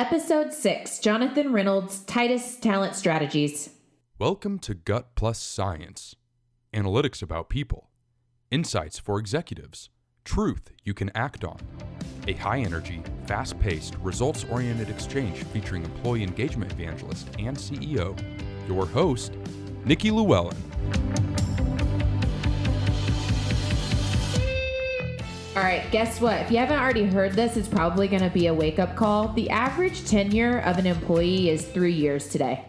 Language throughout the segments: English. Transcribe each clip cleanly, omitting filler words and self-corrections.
Episode 6, Jonathan Reynolds, Titus Talent Strategies. Welcome to Gut Plus Science. Analytics about people. Insights for executives. Truth you can act on. A high-energy, fast-paced, results-oriented exchange featuring employee engagement evangelist and CEO, your host, Nikki Llewellyn. All right, guess what? If you haven't already heard this, it's probably going to be a wake-up call. The average tenure of an employee is 3 years today.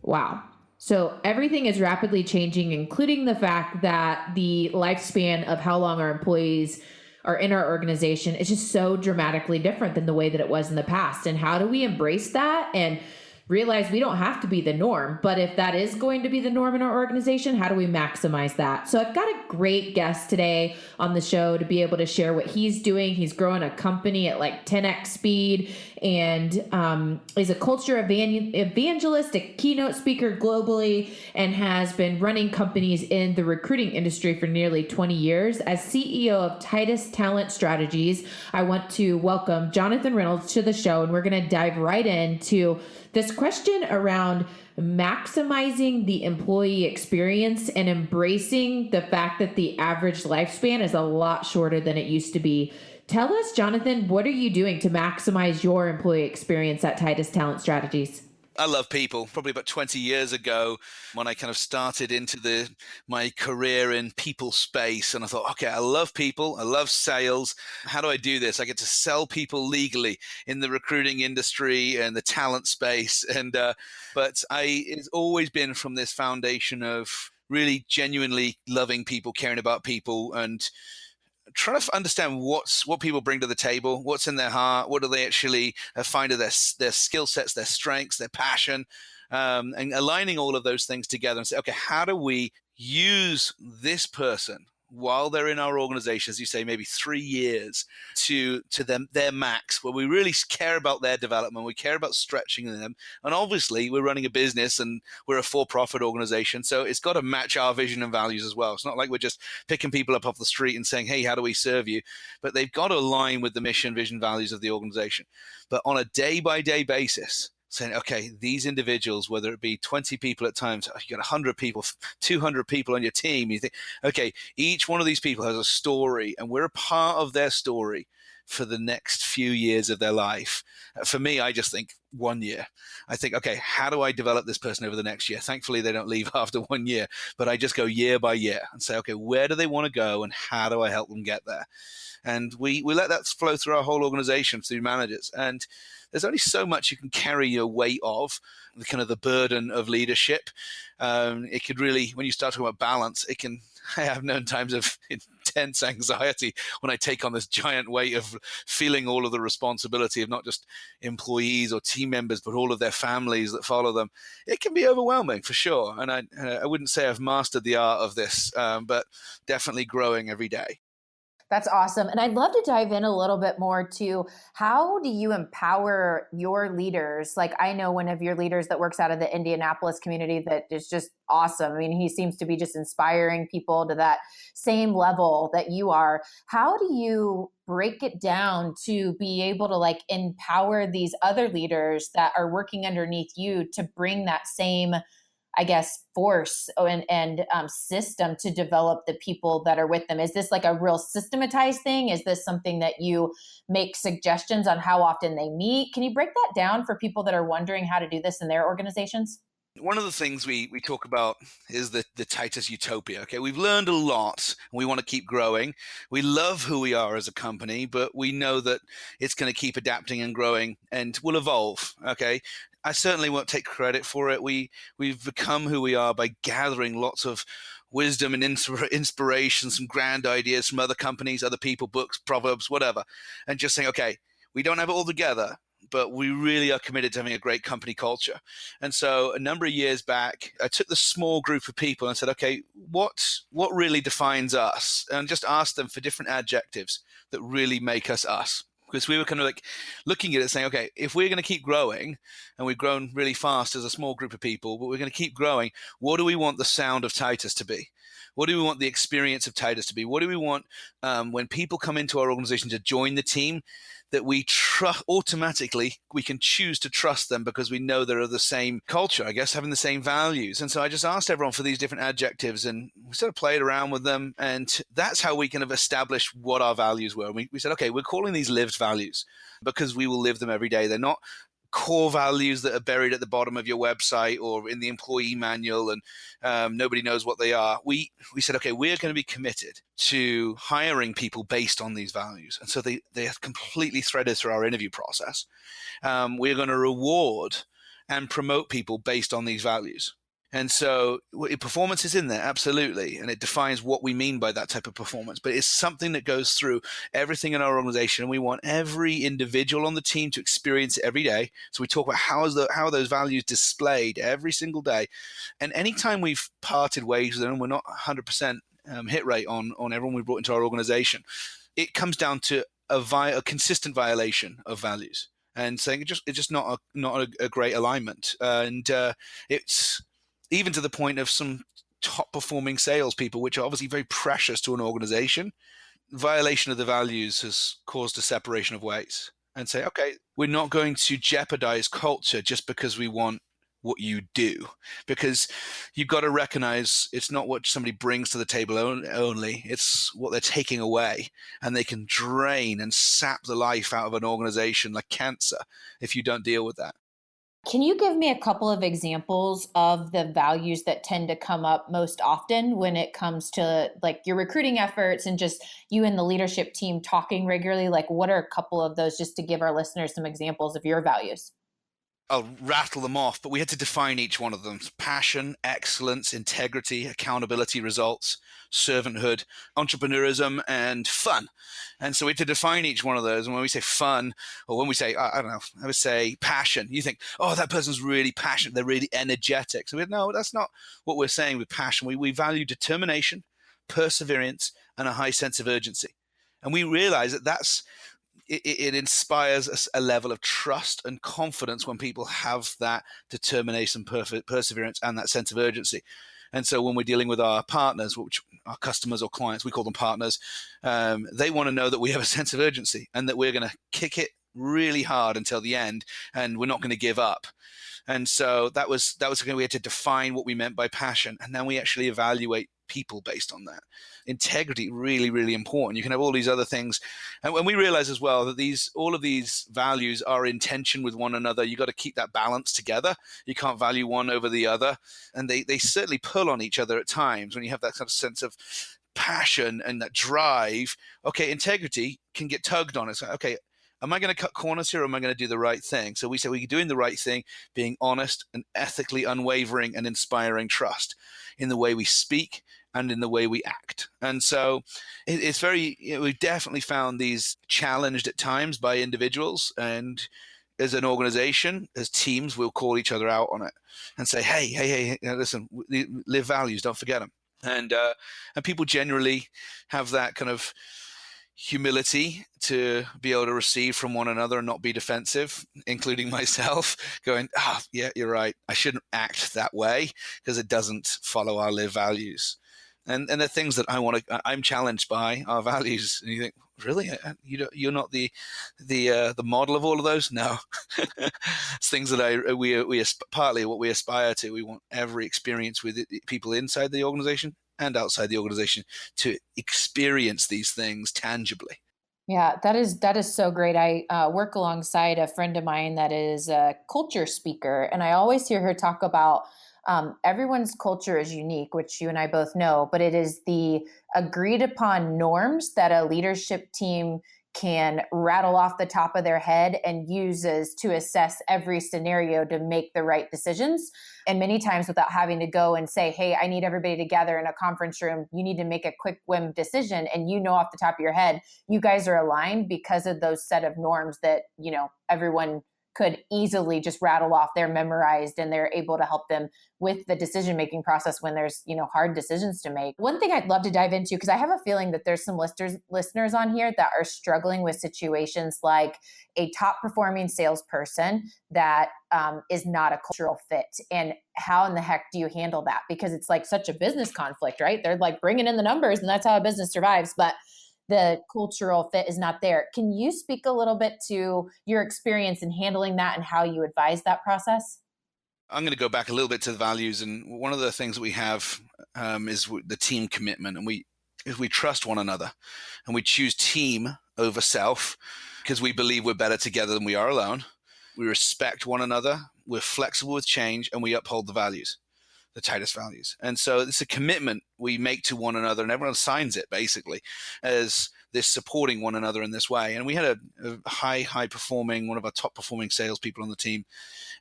Wow. So everything is rapidly changing, including the fact that the lifespan of how long our employees are in our organization is just so dramatically different than the way that it was in the past. And how do we embrace that and realize we don't have to be the norm, but if that is going to be the norm in our organization, how do we maximize that? So I've got a great guest today on the show to be able to share what he's doing. He's growing a company at like 10x speed and is a culture evangelist, a keynote speaker globally, and has been running companies in the recruiting industry for nearly 20 years. As CEO of Titus Talent Strategies, I want to welcome Jonathan Reynolds to the show, and we're going to dive right into this question around maximizing the employee experience and embracing the fact that the average lifespan is a lot shorter than it used to be. Tell us, Jonathan, what are you doing to maximize your employee experience at Titus Talent Strategies? I love people. Probably about 20 years ago when I kind of started into my career in people space, and I thought, okay, I love people. I love sales. How do I do this? I get to sell people legally in the recruiting industry and the talent space. But it's always been from this foundation of really genuinely loving people, caring about people, and trying to understand what people bring to the table, what's in their heart, what do they actually find of their skill sets, their strengths, their passion, and aligning all of those things together and say, okay, how do we use this person while they're in our organization, as you say, maybe 3 years to their max, where we really care about their development, we care about stretching them. And obviously we're running a business and we're a for-profit organization, so it's got to match our vision and values as well. It's not like we're just picking people up off the street and saying, hey, how do we serve you? But they've got to align with the mission, vision, values of the organization. But on a day-by-day basis, saying, okay, these individuals, whether it be 20 people at times, you got 100 people, 200 people on your team, you think, okay, each one of these people has a story and we're a part of their story for the next few years of their life. For me, I just think 1 year. I think, okay, how do I develop this person over the next year? Thankfully, they don't leave after 1 year, but I just go year by year and say, okay, where do they want to go and how do I help them get there? And we let that flow through our whole organization through managers. And there's only so much you can carry your weight of, the kind of the burden of leadership. It could really, when you start talking about balance, I have known times of intense anxiety when I take on this giant weight of feeling all of the responsibility of not just employees or team members, but all of their families that follow them. It can be overwhelming for sure. And I wouldn't say I've mastered the art of this, but definitely growing every day. That's awesome. And I'd love to dive in a little bit more to how do you empower your leaders? Like, I know one of your leaders that works out of the Indianapolis community that is just awesome. I mean, he seems to be just inspiring people to that same level that you are. How do you break it down to be able to like empower these other leaders that are working underneath you to bring that same, I guess, force and system to develop the people that are with them? Is this like a real systematized thing? Is this something that you make suggestions on how often they meet? Can you break that down for people that are wondering how to do this in their organizations? One of the things we talk about is the Titus utopia. Okay, we've learned a lot and we want to keep growing. We love who we are as a company, but we know that it's going to keep adapting and growing and will evolve. Okay, I certainly won't take credit for it. We've become who we are by gathering lots of wisdom and inspiration, some grand ideas from other companies, other people, books, proverbs, whatever, and just saying, okay, we don't have it all together, but we really are committed to having a great company culture. And so a number of years back, I took the small group of people and said, okay, what really defines us? And just asked them for different adjectives that really make us us. Because we were kind of like looking at it saying, okay, if we're going to keep growing, and we've grown really fast as a small group of people, but we're going to keep growing, what do we want the sound of Titus to be? What do we want the experience of Titus to be? What do we want when people come into our organization to join the team? that we automatically, we can choose to trust them because we know they're of the same culture, I guess, having the same values. And so I just asked everyone for these different adjectives, and we sort of played around with them. And that's how we kind of established what our values were. We said, okay, we're calling these lived values because we will live them every day. They're not core values that are buried at the bottom of your website or in the employee manual, and nobody knows what they are. We said, okay, we're going to be committed to hiring people based on these values. And so they are completely threaded through our interview process. We're going to reward and promote people based on these values. And so performance is in there, absolutely. And it defines what we mean by that type of performance. But it's something that goes through everything in our organization. And we want every individual on the team to experience it every day. So we talk about how are those values displayed every single day. And anytime we've parted ways with them, we're not 100% hit rate on everyone we brought into our organization, it comes down to a consistent violation of values and saying it's just not a great alignment. And it's even to the point of some top performing salespeople, which are obviously very precious to an organization. Violation of the values has caused a separation of ways, and say, okay, we're not going to jeopardize culture just because we want what you do, because you've got to recognize it's not what somebody brings to the table only, it's what they're taking away, and they can drain and sap the life out of an organization like cancer if you don't deal with that. Can you give me a couple of examples of the values that tend to come up most often when it comes to like your recruiting efforts and just you and the leadership team talking regularly? Like, what are a couple of those, just to give our listeners some examples of your values? I'll rattle them off, but we had to define each one of them. Passion, excellence, integrity, accountability, results, servanthood, entrepreneurism, and fun. And so we had to define each one of those. And when we say fun, or when we say, I don't know, I would say passion, you think, oh, that person's really passionate. They're really energetic. So no, that's not what we're saying with passion. We value determination, perseverance, and a high sense of urgency. And we realize that it inspires a level of trust and confidence when people have that determination, perseverance, and that sense of urgency. And so when we're dealing with our partners, which our customers or clients, we call them partners, they want to know that we have a sense of urgency and that we're going to kick it really hard until the end, and we're not going to give up. And so that was we had to define what we meant by passion, and then we actually evaluate people based on that. Integrity, really, really important. You can have all these other things, and when we realize as well that all of these values are in tension with one another, you got to keep that balance together. You can't value one over the other, and they certainly pull on each other at times. When you have that sort of sense of passion and that drive, okay, integrity can get tugged on. It's like, okay, am I going to cut corners here, or am I going to do the right thing? So we say we're doing the right thing, being honest and ethically unwavering and inspiring trust in the way we speak and in the way we act. And so it's very, we've definitely found these challenged at times by individuals, and as an organization, as teams, we'll call each other out on it and say, hey, listen, live values, don't forget them. And people generally have that kind of humility to be able to receive from one another and not be defensive, including myself, going, yeah, you're right, I shouldn't act that way because it doesn't follow our live values. And the things that I'm challenged by our values. And you think, really, you're not the model of all of those? No, it's things that we partly what we aspire to. We want every experience with people inside the organization and outside the organization to experience these things tangibly. Yeah, that is so great. I work alongside a friend of mine that is a culture speaker, and I always hear her talk about everyone's culture is unique, which you and I both know, but it is the agreed upon norms that a leadership team can rattle off the top of their head and uses to assess every scenario to make the right decisions. And many times without having to go and say, hey, I need everybody together in a conference room. You need to make a quick whim decision. And off the top of your head, you guys are aligned because of those set of norms that, everyone could easily just rattle off. They're memorized and they're able to help them with the decision-making process when there's, hard decisions to make. One thing I'd love to dive into, because I have a feeling that there's some listeners on here that are struggling with situations like a top performing salesperson that is not a cultural fit. And how in the heck do you handle that? Because it's like such a business conflict, right? They're like bringing in the numbers and that's how a business survives. But the cultural fit is not there. Can you speak a little bit to your experience in handling that and how you advise that process? I'm going to go back a little bit to the values, and one of the things that we have is the team commitment, and we trust one another, and we choose team over self because we believe we're better together than we are alone. We respect one another, we're flexible with change, and we uphold the values, the tightest values. And so it's a commitment we make to one another, and everyone signs it basically as this supporting one another in this way. And we had a high performing, one of our top performing salespeople on the team.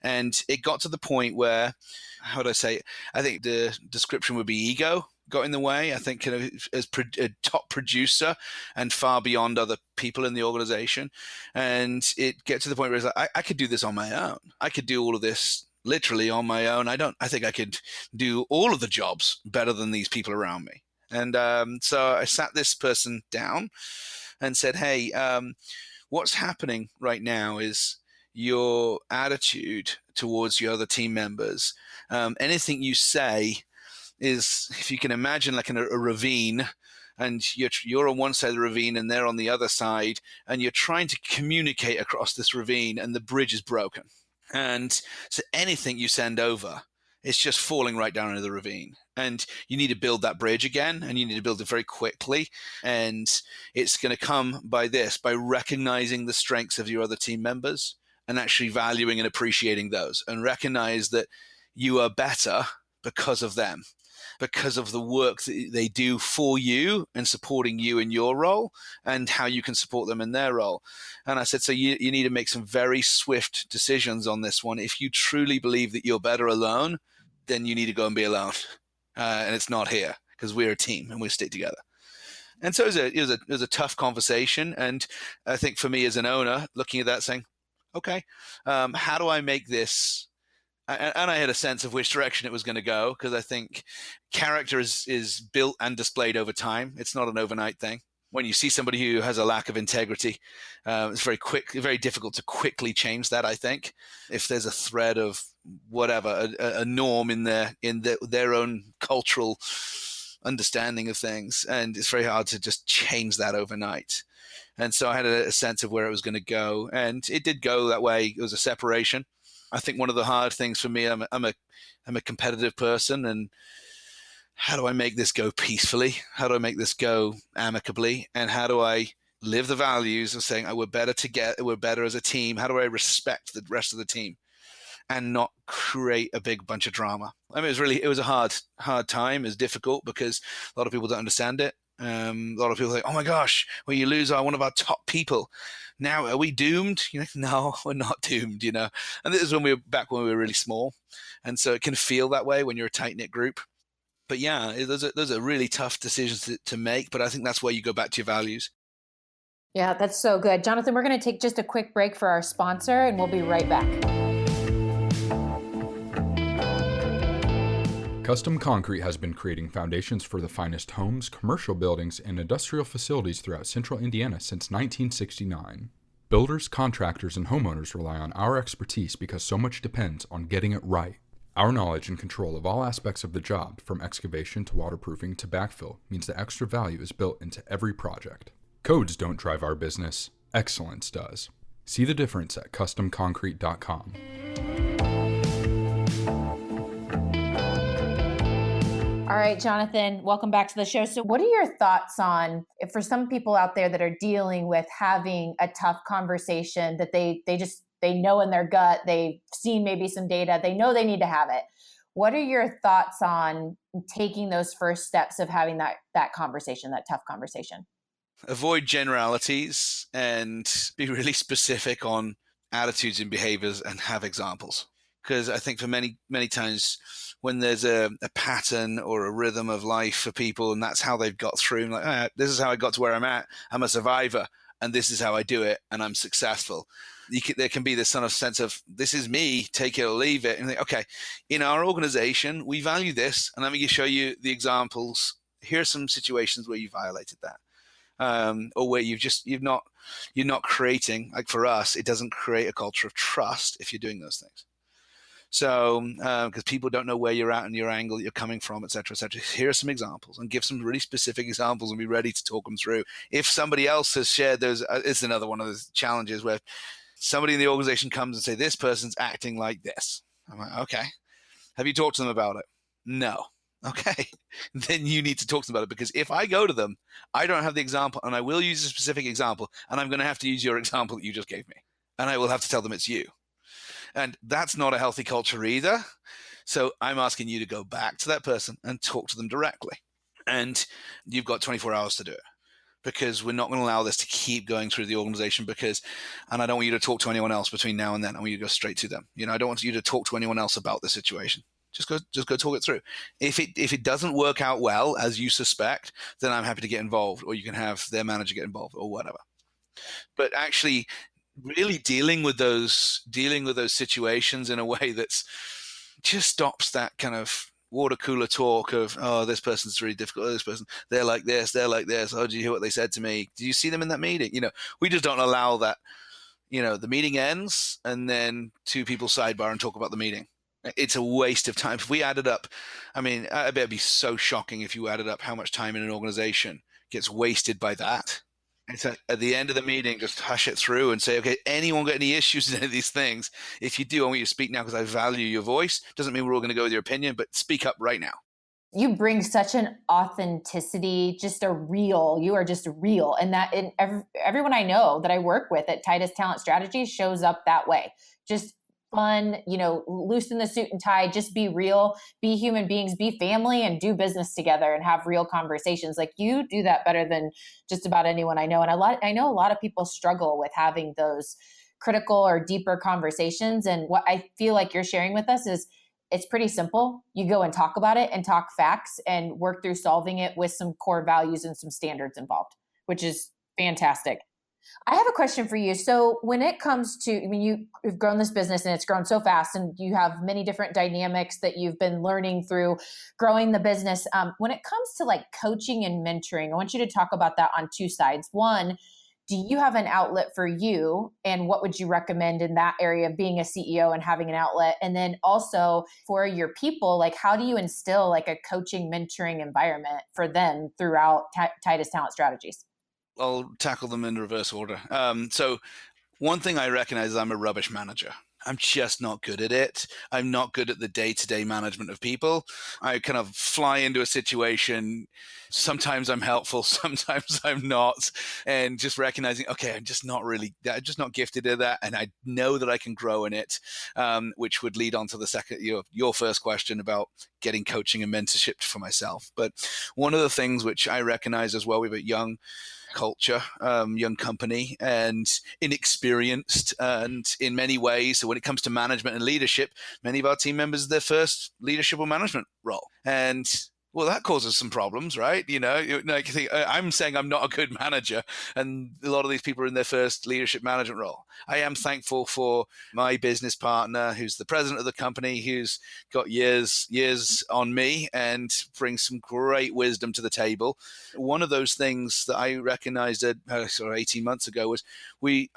And it got to the point where, how would I say it? I think the description would be ego got in the way. I think kind of as a top producer and far beyond other people in the organization. And it gets to the point where it's like, I could do this on my own. I could do all of this literally on my own. I think I could do all of the jobs better than these people around me. And so I sat this person down and said, hey, what's happening right now is your attitude towards your other team members. Anything you say is, if you can imagine like a ravine, and you're on one side of the ravine and they're on the other side, and you're trying to communicate across this ravine and the bridge is broken. And so anything you send over, it's just falling right down into the ravine. And you need to build that bridge again, and you need to build it very quickly. And it's going to come by recognizing the strengths of your other team members and actually valuing and appreciating those, and recognize that you are better because of them, because of the work that they do for you and supporting you in your role and how you can support them in their role. And I said, so you need to make some very swift decisions on this one. If you truly believe that you're better alone, then you need to go and be alone. And it's not here, because we're a team and we stick together. And so it was a tough conversation. And I think for me as an owner, looking at that saying, okay, how do I make this? And I had a sense of which direction it was going to go, because I think character is built and displayed over time. It's not an overnight thing. When you see somebody who has a lack of integrity, it's very difficult to quickly change that. I think if there's a thread of whatever, a norm in their own cultural understanding of things, and it's very hard to just change that overnight. And so I had a sense of where it was going to go, and it did go that way. It was a separation. I think one of the hard things for me, I'm a competitive person, and how do I make this go peacefully? How do I make this go amicably? And how do I live the values of saying, we're better together, we're better as a team? How do I respect the rest of the team and not create a big bunch of drama? I mean, it was a hard time. It was difficult because a lot of people don't understand it. A lot of people think, oh my gosh, well, you lose one of our top people. Now, are we doomed? No, we're not doomed, And this is when we were really small. And so it can feel that way when you're a tight-knit group. But yeah, those are really tough decisions to make. But I think that's where you go back to your values. Yeah, that's so good. Jonathan, we're going to take just a quick break for our sponsor, and we'll be right back. Custom Concrete has been creating foundations for the finest homes, commercial buildings, and industrial facilities throughout central Indiana since 1969. Builders, contractors, and homeowners rely on our expertise because so much depends on getting it right. Our knowledge and control of all aspects of the job, from excavation to waterproofing to backfill, means that extra value is built into every project. Codes don't drive our business, excellence does. See the difference at customconcrete.com. All right, Jonathan, welcome back to the show. So what are your thoughts on, if for some people out there that are dealing with having a tough conversation that they know in their gut, they've seen maybe some data, they know they need to have it. What are your thoughts on taking those first steps of having that conversation, that tough conversation? Avoid generalities and be really specific on attitudes and behaviors, and have examples. Because I think for many, many times when there's a pattern or a rhythm of life for people, and that's how they've got through, like, this is how I got to where I'm at. I'm a survivor, and this is how I do it, and I'm successful. There can be this sort of sense of, this is me, take it or leave it. And think, okay, in our organization, we value this, and let me show you the examples. Here are some situations where you violated that. Or where you're not creating, like for us, it doesn't create a culture of trust if you're doing those things. So, because people don't know where you're at and your angle that you're coming from, et cetera, et cetera. Here are some examples, and give some really specific examples and be ready to talk them through. If somebody else has shared those, it's another one of those challenges where somebody in the organization comes and say, this person's acting like this. I'm like, okay. Have you talked to them about it? No. Okay. Then you need to talk to them about it, because if I go to them, I don't have the example, and I will use a specific example, and I'm going to have to use your example that you just gave me. And I will have to tell them it's you. And that's not a healthy culture either. So I'm asking you to go back to that person and talk to them directly. And you've got 24 hours to do it, because we're not going to allow this to keep going through the organization, and I don't want you to talk to anyone else between now and then. I want you to go straight to them. I don't want you to talk to anyone else about the situation. Just go talk it through. If it doesn't work out well, as you suspect, then I'm happy to get involved, or you can have their manager get involved, or whatever. But actually really dealing with those situations in a way that's just stops that kind of water cooler talk of, oh, this person's really difficult, this person, they're like this, oh, did you hear what they said to me, do you see them in that meeting? We just don't allow that. The meeting ends and then two people sidebar and talk about the meeting. It's a waste of time. If we added up, I bet it'd be so shocking if you added up how much time in an organization gets wasted by that. And so at the end of the meeting, just hush it through and say, okay, anyone got any issues with any of these things? If you do, I want you to speak now, because I value your voice. Doesn't mean we're all going to go with your opinion, but speak up right now. You bring such an authenticity, you are just real. And that in everyone I know that I work with at Titus Talent Strategies shows up that way. Just fun, loosen the suit and tie, just be real, be human beings, be family, and do business together and have real conversations. Like, you do that better than just about anyone I know. And I know a lot of people struggle with having those critical or deeper conversations. And what I feel like you're sharing with us is, it's pretty simple. You go and talk about it and talk facts and work through solving it with some core values and some standards involved, which is fantastic. I have a question for you. So when it comes to, you've grown this business and it's grown so fast, and you have many different dynamics that you've been learning through growing the business. When it comes to like coaching and mentoring, I want you to talk about that on two sides. One, do you have an outlet for you, and what would you recommend in that area of being a CEO and having an outlet? And then also for your people, like, how do you instill like a coaching, mentoring environment for them throughout Titus Talent Strategies? I'll tackle them in reverse order. So one thing I recognize is I'm a rubbish manager. I'm just not good at it. I'm not good at the day-to-day management of people. I kind of fly into a situation. Sometimes I'm helpful, sometimes I'm not. And just recognizing, okay, I'm just not gifted at that. And I know that I can grow in it, which would lead on to the second, your first question about getting coaching and mentorship for myself. But one of the things which I recognize as well, we have a young culture, young company, and inexperienced, and in many ways. So when it comes to management and leadership, many of our team members, their first leadership or management role. And well, that causes some problems, right? I'm saying I'm not a good manager, and a lot of these people are in their first leadership management role. I am thankful for my business partner, who's the president of the company, who's got years on me and brings some great wisdom to the table. One of those things that I recognized 18 months ago was we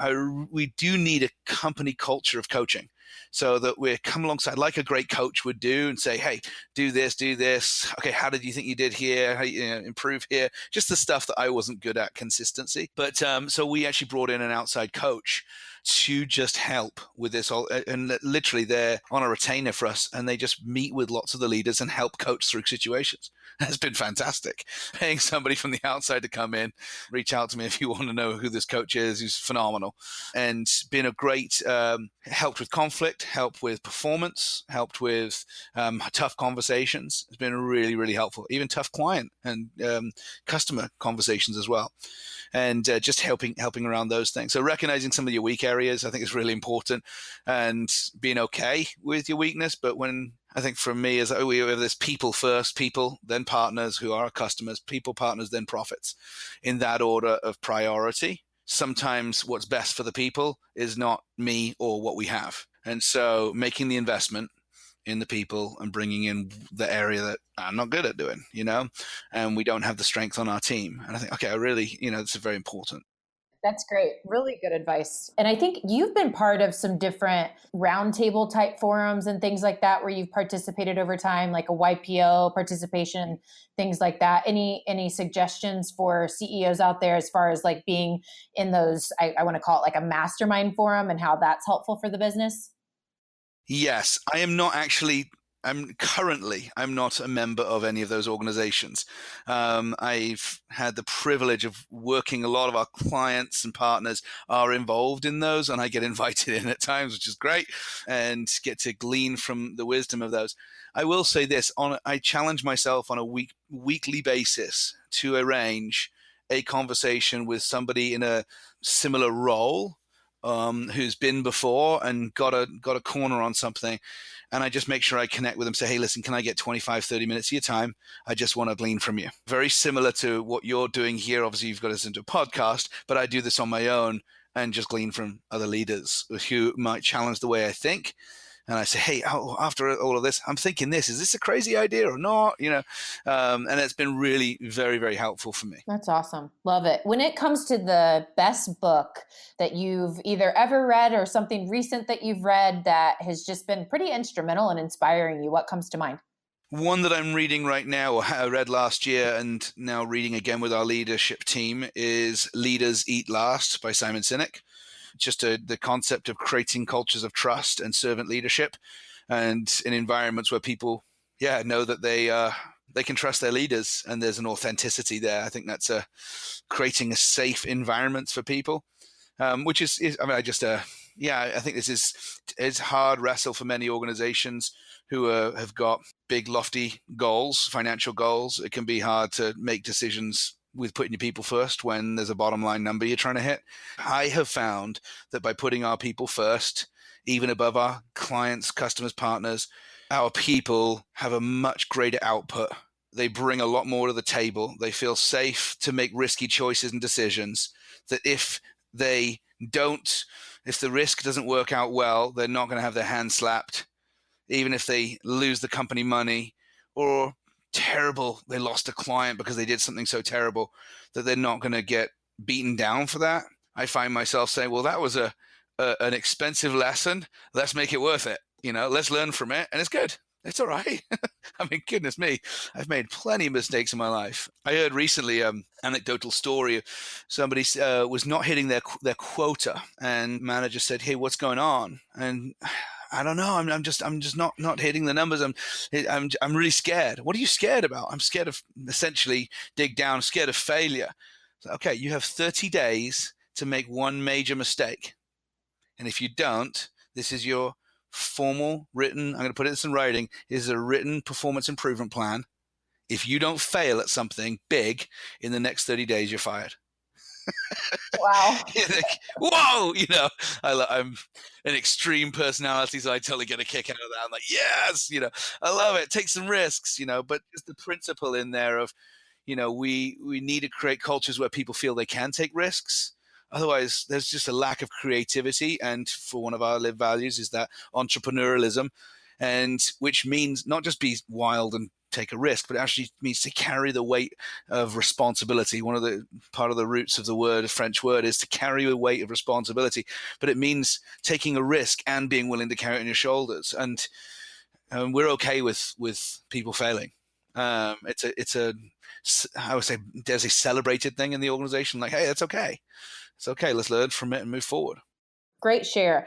do need a company culture of coaching, so that we come alongside like a great coach would do and say, hey, do this. Okay, how did you think you did here? How improve here? Just the stuff that I wasn't good at, consistency. But so we actually brought in an outside coach to just help with this all, and literally they're on a retainer for us, and they just meet with lots of the leaders and help coach through situations. That's been fantastic. Paying somebody from the outside to come in, reach out to me if you want to know who this coach is, who's phenomenal, and been a great helped with conflict, helped with performance, helped with tough conversations. It's been really, really helpful. Even tough client and customer conversations as well. And just helping around those things. So recognizing some of your weak areas, I think, is really important, and being okay with your weakness. But I think for me is we have this people first, people, then partners who are our customers, people, partners, then profits, in that order of priority. Sometimes what's best for the people is not me or what we have. And so making the investment in the people and bringing in the area that I'm not good at doing, and we don't have the strength on our team. And I think, okay, I really, it's very important. That's great. Really good advice. And I think you've been part of some different roundtable type forums and things like that where you've participated over time, like a YPO participation, things like that. Any suggestions for CEOs out there as far as like being in those, I want to call it like a mastermind forum and how that's helpful for the business? Yes, I am not actually. I'm not a member of any of those organizations. I've had the privilege of working. A lot of our clients and partners are involved in those, and I get invited in at times, which is great, and get to glean from the wisdom of those. I will say this: I challenge myself on a weekly basis to arrange a conversation with somebody in a similar role, who's been before and got a corner on something. And I just make sure I connect with them, say, hey, listen, can I get 25, 30 minutes of your time? I just want to glean from you. Very similar to what you're doing here. Obviously, you've got to listen to a podcast, but I do this on my own and just glean from other leaders who might challenge the way I think. And I say, hey, after all of this, I'm thinking this. Is this a crazy idea or not? And it's been really very, very helpful for me. That's awesome. Love it. When it comes to the best book that you've either ever read or something recent that you've read that has just been pretty instrumental in inspiring you, what comes to mind? One that I'm reading right now, or I read last year and now reading again with our leadership team, is Leaders Eat Last by Simon Sinek. Just the concept of creating cultures of trust and servant leadership, and in environments where people, know that they can trust their leaders and there's an authenticity there. I think that's creating a safe environment for people, which is I think it's hard wrestle for many organizations who have got big, lofty goals, financial goals. It can be hard to make decisions with putting your people first when there's a bottom line number you're trying to hit. I have found that by putting our people first, even above our clients, customers, partners, our people have a much greater output. They bring a lot more to the table. They feel safe to make risky choices and decisions that if the risk doesn't work out well, they're not going to have their hand slapped, even if they lose the company money or terrible, they lost a client because they did something so terrible, that they're not going to get beaten down for that. I find myself saying, well, that was an expensive lesson. Let's make it worth it. Let's learn from it. And it's good. It's all right. I mean, goodness me, I've made plenty of mistakes in my life. I heard recently anecdotal story of somebody was not hitting their quota, and manager said, hey, what's going on? And I don't know. I'm just not hitting the numbers. I'm really scared. What are you scared about? I'm scared of, essentially, dig down, scared of failure. So, okay, you have 30 days to make one major mistake. And if you don't, this is your formal written, I'm going to put this in writing, is a written performance improvement plan. If you don't fail at something big in the next 30 days, you're fired. Wow. Like, whoa, I'm an extreme personality, so I totally get a kick out of that. I'm like, yes, I love it. Take some risks, but just the principle in there of, we need to create cultures where people feel they can take risks. Otherwise, there's just a lack of creativity. And for one of our live values is that entrepreneurialism, and which means not just be wild and take a risk, but it actually means to carry the weight of responsibility. One of the part of the roots of the word, a French word, is to carry the weight of responsibility. But it means taking a risk and being willing to carry it on your shoulders. And we're okay with people failing. It's a I would say there's a celebrated thing in the organization. Like, hey, that's okay. It's okay. Let's learn from it and move forward. Great share.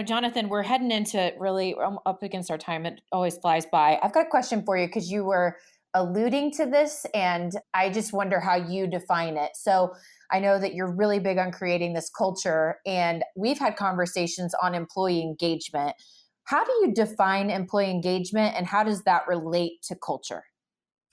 Jonathan, we're heading into really up against our time. It always flies by. I've got a question for you because you were alluding to this, and I just wonder how you define it. So I know that you're really big on creating this culture, and we've had conversations on employee engagement. How do you define employee engagement, and how does that relate to culture?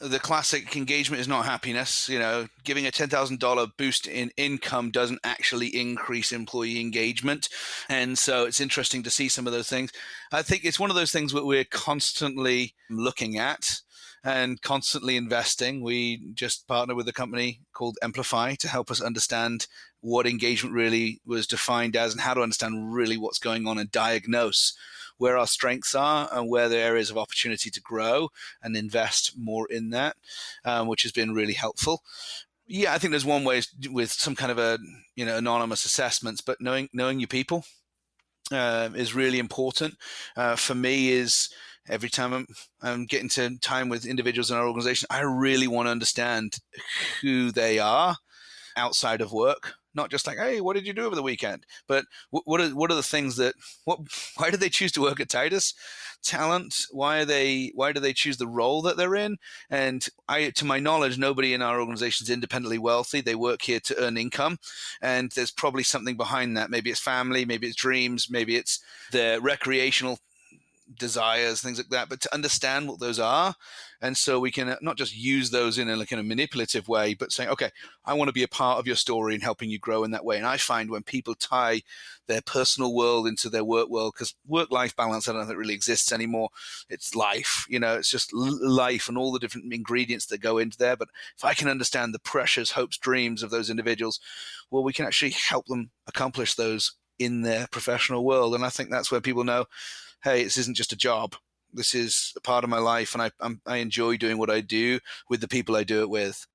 The classic engagement is not happiness. Giving a $10,000 boost in income doesn't actually increase employee engagement. And so it's interesting to see some of those things. I think it's one of those things that we're constantly looking at and constantly investing. We just partnered with a company called Amplify to help us understand what engagement really was defined as and how to understand really what's going on and diagnose where our strengths are and where the areas of opportunity to grow and invest more in that, which has been really helpful. Yeah, I think there's one way is with some kind of a anonymous assessments, but knowing your people is really important. For me, is every time I'm getting to time with individuals in our organization, I really want to understand who they are outside of work. Not just like, hey, what did you do over the weekend? But what are the things that why did they choose to work at Titus? Talent. Why do they choose the role that they're in? And to my knowledge, nobody in our organization is independently wealthy. They work here to earn income, and there's probably something behind that. Maybe it's family, maybe it's dreams, maybe it's their recreational desires, things like that, but to understand what those are. And so we can not just use those in a kind of manipulative way, but saying, okay, I want to be a part of your story and helping you grow in that way. And I find when people tie their personal world into their work world, because work-life balance, I don't think really exists anymore. It's life, it's just life and all the different ingredients that go into there. But if I can understand the pressures, hopes, dreams of those individuals, well, we can actually help them accomplish those in their professional world. And I think that's where people know, hey, this isn't just a job. This is a part of my life, and I enjoy doing what I do with the people I do it with.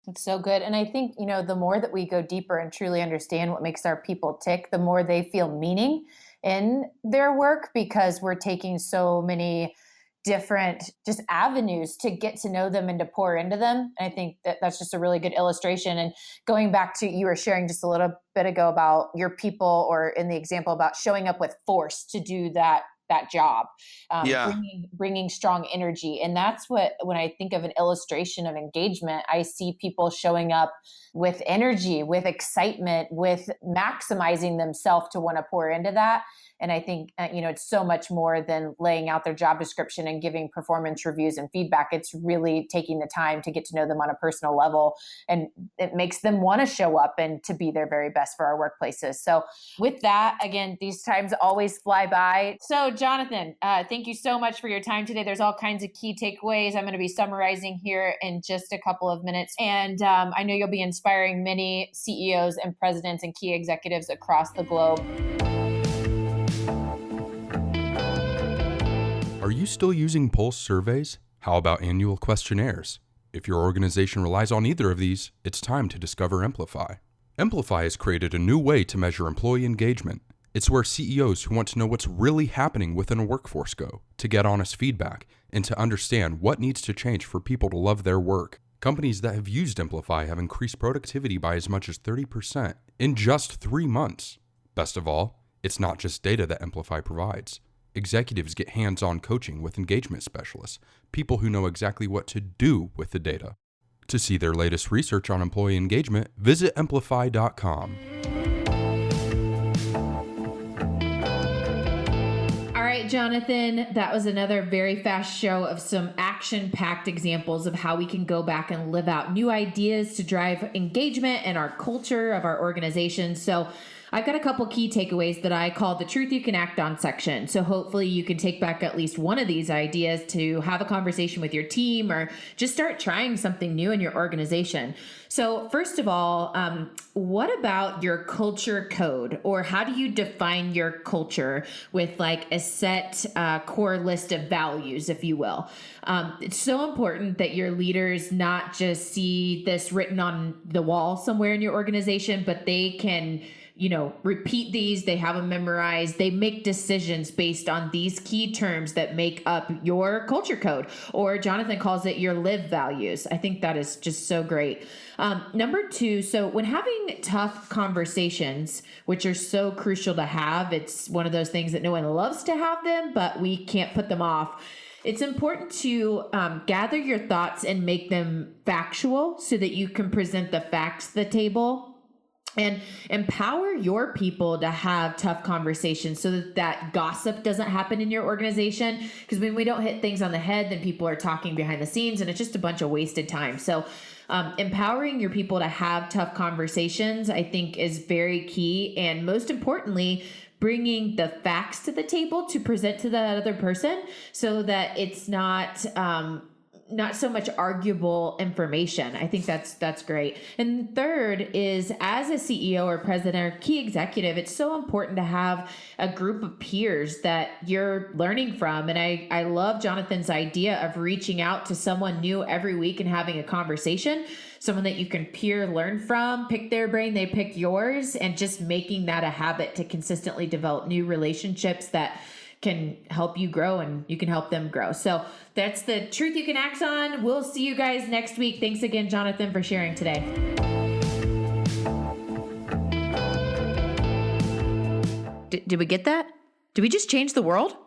It's so good. And I think, the more that we go deeper and truly understand what makes our people tick, the more they feel meaning in their work, because we're taking so many different just avenues to get to know them and to pour into them. And I think that that's just a really good illustration. And going back to, you were sharing just a little bit ago about your people, or in the example about showing up with force to do that job, bringing strong energy. And that's when I think of an illustration of engagement, I see people showing up with energy, with excitement, with maximizing themselves to want to pour into that. And I think, it's so much more than laying out their job description and giving performance reviews and feedback. It's really taking the time to get to know them on a personal level. And it makes them want to show up and to be their very best for our workplaces. So with that, again, these times always fly by. So Jonathan, thank you so much for your time today. There's all kinds of key takeaways I'm going to be summarizing here in just a couple of minutes. And I know you'll be inspiring many CEOs and presidents and key executives across the globe. Are you still using pulse surveys? How about annual questionnaires? If your organization relies on either of these, it's time to discover Amplify. Amplify has created a new way to measure employee engagement. It's where CEOs who want to know what's really happening within a workforce go, to get honest feedback, and to understand what needs to change for people to love their work. Companies that have used Amplify have increased productivity by as much as 30% in just 3 months. Best of all, it's not just data that Amplify provides. Executives get hands-on coaching with engagement specialists, people who know exactly what to do with the data. To see their latest research on employee engagement, visit amplify.com. All right, Jonathan, that was another very fast show of some action-packed examples of how we can go back and live out new ideas to drive engagement and our culture of our organization. So I've got a couple key takeaways that I call the truth you can act on section. So hopefully you can take back at least one of these ideas to have a conversation with your team, or just start trying something new in your organization. So first of all, what about your culture code, or how do you define your culture with like a set core list of values, if you will? It's so important that your leaders not just see this written on the wall somewhere in your organization, but they can repeat these, they have them memorized, they make decisions based on these key terms that make up your culture code, or Jonathan calls it your live values. I think that is just so great. Number 2, so when having tough conversations, which are so crucial to have, it's one of those things that no one loves to have them, but we can't put them off. It's important to gather your thoughts and make them factual so that you can present the facts to the table. And empower your people to have tough conversations so that gossip doesn't happen in your organization. Because when we don't hit things on the head, then people are talking behind the scenes and it's just a bunch of wasted time. So empowering your people to have tough conversations, I think, is very key. And most importantly, bringing the facts to the table to present to that other person so that it's not not so much arguable information. I think that's great. And third is, as a CEO or president or key executive, it's so important to have a group of peers that you're learning from. And I love Jonathan's idea of reaching out to someone new every week and having a conversation, someone that you can peer learn from, pick their brain, they pick yours, and just making that a habit to consistently develop new relationships that can help you grow and you can help them grow. So that's the truth you can act on. We'll see you guys next week. Thanks again, Jonathan, for sharing today. Did we get that? Did we just change the world?